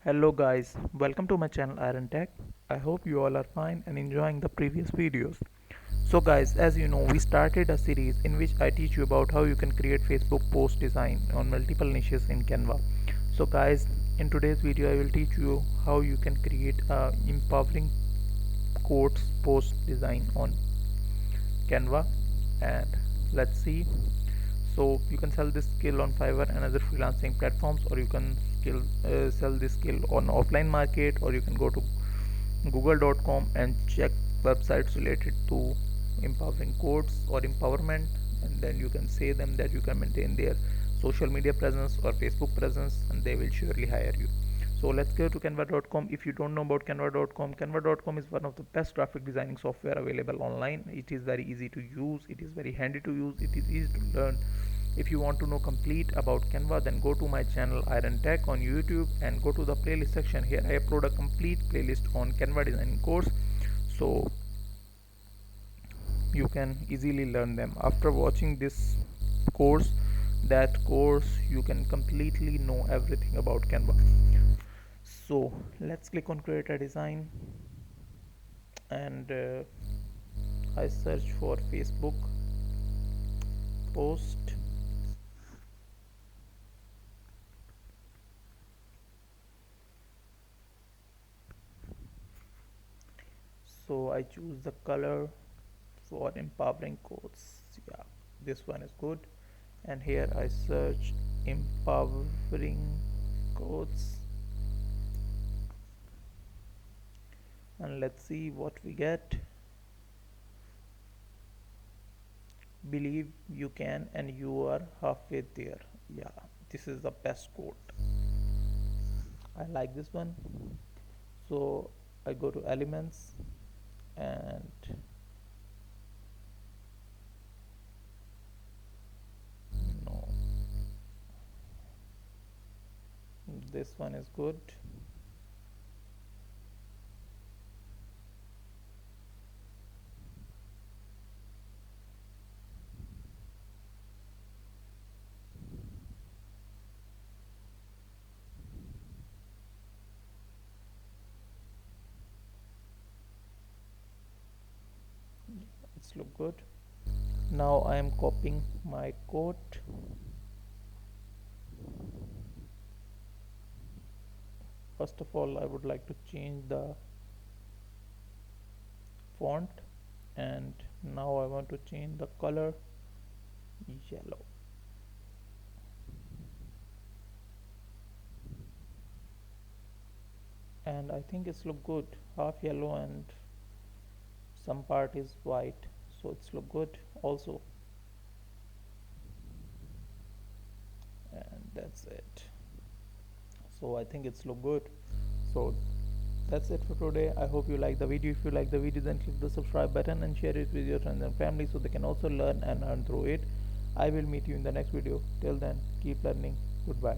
Hello guys, welcome to my channel Iron Tech. I hope you all are fine and enjoying the previous videos. So guys, as you know, we started a series in which I teach you about how you can create Facebook post design on multiple niches in Canva. So guys, in today's video I will teach you how you can create a empowering quotes post design on Canva, and let's see. So you can sell this skill on Fiverr and other freelancing platforms, or you can sell this skill on offline market, or you can go to google.com and check websites related to empowering quotes or empowerment, and then you can say them that you can maintain their social media presence or Facebook presence, and they will surely hire you. So let's go to canva.com. If you don't know about canva.com, canva.com is one of the best graphic designing software available online. It is very easy to use, it is very handy to use, it is easy to learn. If you want to know complete about Canva, then go to my channel Iron Tech on YouTube and go to the playlist section. Here I upload a complete playlist on Canva designing course, so you can easily learn them. After watching this course, you can completely know everything about Canva. So let's click on create a design, and I search for Facebook post. So I choose the color for empowering quotes. Yeah, this one is good. And here I search empowering quotes, and let's see what we get. Believe you can and you are halfway there. Yeah, this is the best quote. I like this one. So I go to elements, and no, this one is good. It's look good. Now I am copying my quote. First of all, I would like to change the font, and now I want to change the color yellow. And I think it's look good, half yellow and some part is white, so it's look good also. And that's it. So I think it's look good. So that's it for today. I hope you like the video. If you like the video, then click the subscribe button and share it with your friends and family so they can also learn and earn through it. I will meet you in the next video. Till then, keep learning. Goodbye.